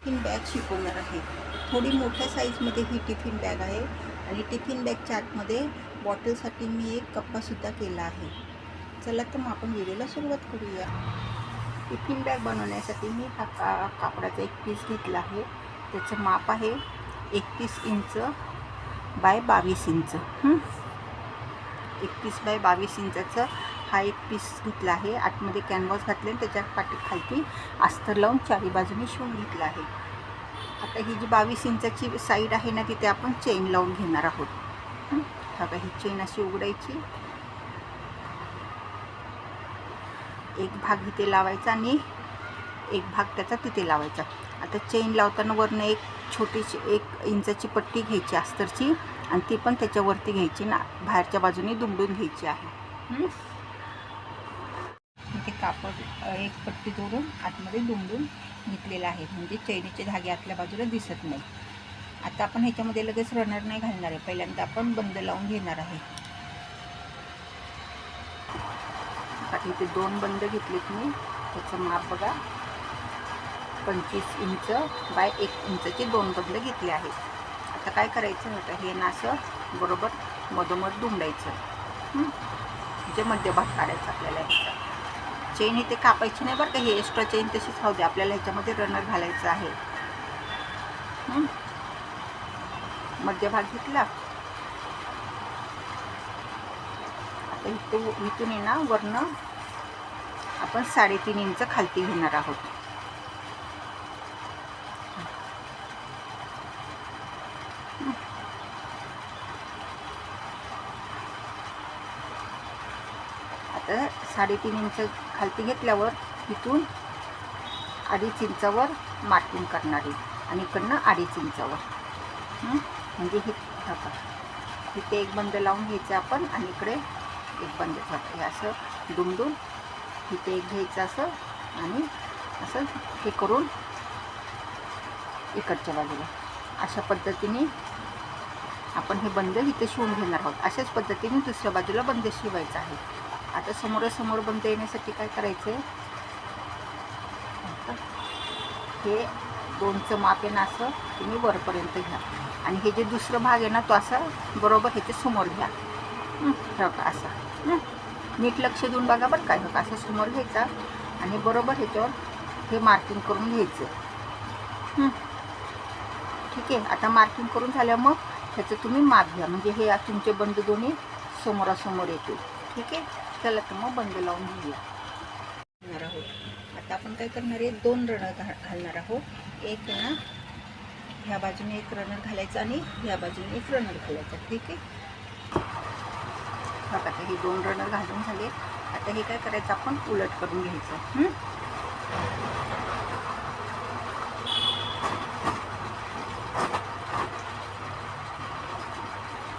Tiffin bag शिकवणार आहे. थोडी मोठ्या साईजमध्ये ही टिफिन बॅग आहे आणि टिफिन बॅगच्या आतमध्ये बॉटलसाठी मी एक कप्पासुद्धा केला आहे. चला तर मग आपण व्हिडिओला सुरुवात करूया. टिफिन बॅग बनवण्यासाठी मी हा कापडाचा एक पीस घेतला आहे. त्याचं माप आहे 31 इंच बाय 22 इंच. 31 बाय 22 इंचाचं हा एक पीस घेतला आहे. आतमध्ये कॅनव्हास घातले आणि त्याच्या खालती अस्तर लावून चारी बाजूने शिवून घेतला आहे. आता ही जी 22 इंचाची साईड आहे ना, तिथे आपण चेन लावून घेणार आहोत. बघा, ही चेन अशी उघडायची, एक भाग इथे लावायचा आणि एक भाग त्याचा तिथे लावायचा. आता चेन लावताना वरनं एक छोटीशी 1 इंचाची पट्टी घ्यायची अस्तरची आणि ती पण त्याच्यावरती घ्यायची ना, बाहेरच्या बाजूने दुमडून घ्यायची आहे. इथे कापड एक पट्टी जोडून आतमध्ये दुमडून घेतलेला आहे, म्हणजे चैनीचे धागे आतल्या बाजूला दिसत नाही. आता आपण ह्याच्यामध्ये लगेच रनर नाही घालणार आहे. पहिल्यांदा आपण बंद लावून घेणार आहे. आता इथे 2 बंद घेतलेत मी. त्याचं माप बघा, 25 इंच बाय 1 इंचचे 2 बंद घेतले आहेत. आता काय करायचं होतं, हे ना असं बरोबर मधोमध दुमडायचं, म्हणजे मध्यभाग काढायचा आपल्याला. चेन इथे कापायची नाही बरं का, ही एक्स्ट्रा चेन तशीच राहू दे. आपल्याला ह्याच्यामध्ये रनर घालायचं आहे. मध्यभाग घेतला. आता इथून आहे ना, वरनं आपण 3.5 इंच खालती घेणार आहोत. आता 3.5 इंच खालती घेतल्यावर इथून 2.5 इंचावर मार्किंग करणार आहे आणि इकडनं 2.5 इंचावर. म्हणजे इथे एक बंद लावून घ्यायचं आपण आणि इकडे एक बंद ठेवायचं. हे असं दुमडून इथे एक घ्यायचं असं आणि असं हे करून इकडच्या बाजूला अशा पद्धतीने आपण हे बंद इथे शिवून घेणार आहोत. अशाच पद्धतीने दुसऱ्या बाजूला बंद शिवायचं आहे. आता समोरासमोर बंद येण्यासाठी काय करायचं आहे, हे 2चं माप आहे ना, असं तुम्ही वरपर्यंत घ्या आणि हे जे दुसरं भाग आहे ना, तो असा बरोबर ह्याच्या समोर घ्या. बघा असा नीट लक्ष देऊन बघा बरं काय. बघा असं समोर घ्यायचा आणि बरोबर ह्याच्यावर हे मार्किंग करून घ्यायचं. ठीक आहे. आता मार्किंग करून झाल्या मग ह्याचं तुम्ही माप घ्या, म्हणजे हे तुमचे बंद दोन्ही समोरासमोर येतील. ठीक आहे. चला तर मग बंद लावून घेऊया आहोत. आता आपण काय करणार आहे, 2 रनर घालणार आहोत. एक ना ह्या बाजूने एक रनर घालायचा आणि ह्या बाजूने एक रनर घालायचा. ठीक आहे. बघा, आता हे 2 रनर घालून झाले. आता हे काय करायचं, आपण उलट करून घ्यायचं.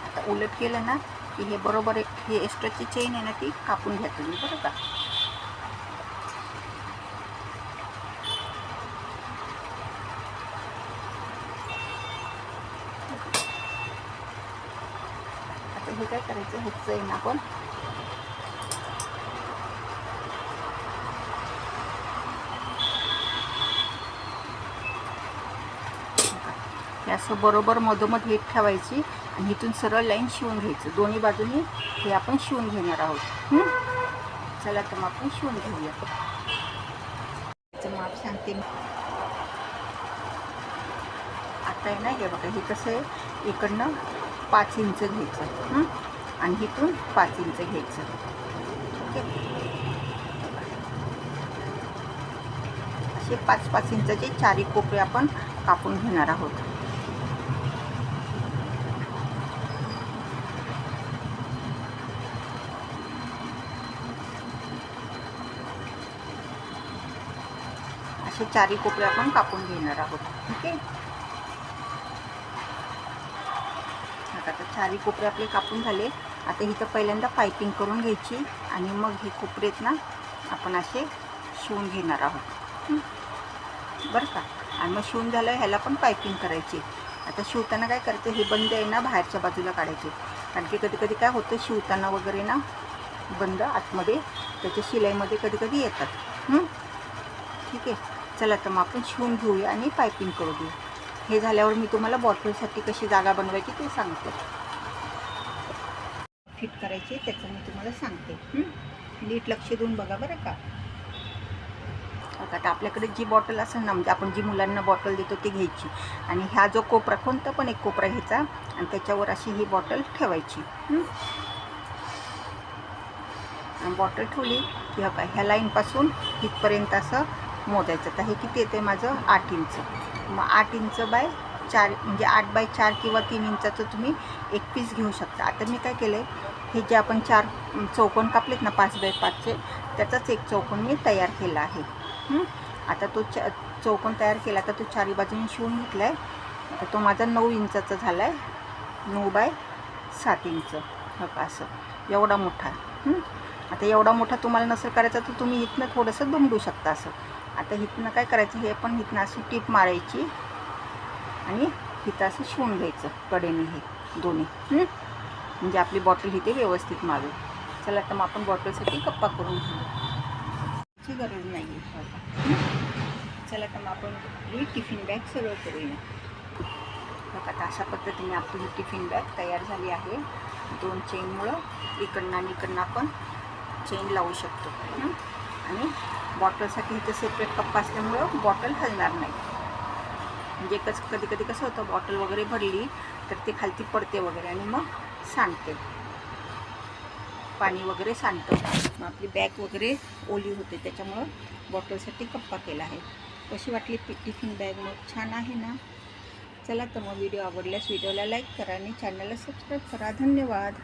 आता उलट केलं ना की हे बरोबर एक हे एक्स्ट्राची चेन आहे ना, ती कापून घ्या तुम्ही बरं का. आता हे काय करायचं, हे चेन आपण हे असं बरोबर मधोमध हेट ठेवायची आणि इथून सरळ लाईन शिवून घ्यायचं. दोन्ही बाजूनी हे आपण शिवून घेणार आहोत. चला तर मग आपण शिवून घेऊया. त्याचं माप सांगते मी. आता आहे ना, हे बघा, हे कसं आहे, इकडनं 5 इंच घ्यायचं आणि इथून 5 इंच घ्यायचं. ठीक आहे. असे 5-5 इंचाचे 4 कोपरे आपण कापून घेणार आहोत. असे 4 कोपरे आपण कापून घेणार आहोत. ठीक आहे. आता 4 कोपरे आपले कापून झाले. आता इथं पहिल्यांदा पायपिंग करून घ्यायची आणि मग हे कोपरेत ना आपण असे शिवून घेणार आहोत बरं का. आणि मग शिवून झालं, ह्याला पण पायपिंग करायची. आता शिवताना काय करायचं, हे बंद आहे ना बाहेरच्या बाजूला काढायचे, कारण की कधी कधी काय होतं, शिवताना वगैरे ना बंद आतमध्ये त्याच्या शिलाईमध्ये कधी कधी येतात. ठीक आहे. चला तर मग आपण शिवून घेऊया आणि पायपिंग करू देऊ. हे झाल्यावर मी तुम्हाला बॉटलसाठी कशी जागा बनवायची ते सांगते. फिट करायची त्याचं मी तुम्हाला सांगते. नीट लक्ष देऊन बघा बरं का. आता आपल्याकडे जी बॉटल असेल ना, म्हणजे आपण जी मुलांना बॉटल देतो ती घ्यायची आणि ह्या जो कोपरा, कोणता पण एक कोपरा घ्यायचा आणि त्याच्यावर अशी ही बॉटल ठेवायची. बॉटल ठेवली की ह्या लाईनपासून इथपर्यंत असं मोजायचं. तर हे किती येते माझं 8 इंच. मग 8 इंच बाय 4 म्हणजे 8 बाय 4 किंवा 3 इंचाचं तुम्ही एक पीस घेऊ शकता. आता मी काय केलं आहे, हे जे आपण 4 चौकोन कापलेत ना 5 बाय 5चे, त्याचाच एक चौकोन मी तयार केला आहे. आता तो चौकोन तयार केला, तर तो 4ही बाजूने शिवून घेतला आहे. आता तो माझा 9 इंचाचा झाला आहे, 9 बाय 7 इंच. हो का, असं एवढा मोठा. आता एवढा मोठा तुम्हाला नसेल करायचा तर तुम्ही इथनं थोडंसं दुमडू शकता असं. आता इथनं काय करायचं, हे पण इथनं अशी टीप मारायची आणि इथं असं शिवून घ्यायचं कडेने हे दोन्ही, म्हणजे आपली बॉटल इथे व्यवस्थित मावेल. चला तर मग आपण बॉटलसाठी कप्पा करून घेऊची गरज नाही आहे. चला तर मग आपण ही टिफिन बॅग सरळ करूया. आता अशा पद्धतीने आपली ही टिफिन बॅग तयार झाली आहे. 2 चेनमुळं इकडनं आणि इकडनं आपण चेन लावू शकतो. आणि बॉटलसाठी इथं सेपरेट कप्पा असल्यामुळं बॉटल हलणार नाही. म्हणजे कधी कधी कसं होतं, बॉटल वगैरे भरली तर ते खालती पडते वगैरे आणि मग सांडते, पाणी वगैरे सांडतं, मग आपली बॅग वगैरे ओली होते. त्याच्यामुळं बॉटलसाठी कप्पा केला आहे. कशी वाटली टिफिन बॅग? मग छान आहे ना. चला तर मग व्हिडिओ आवडल्यास व्हिडिओला लाईक करा आणि चॅनलला सबस्क्राईब करा. धन्यवाद.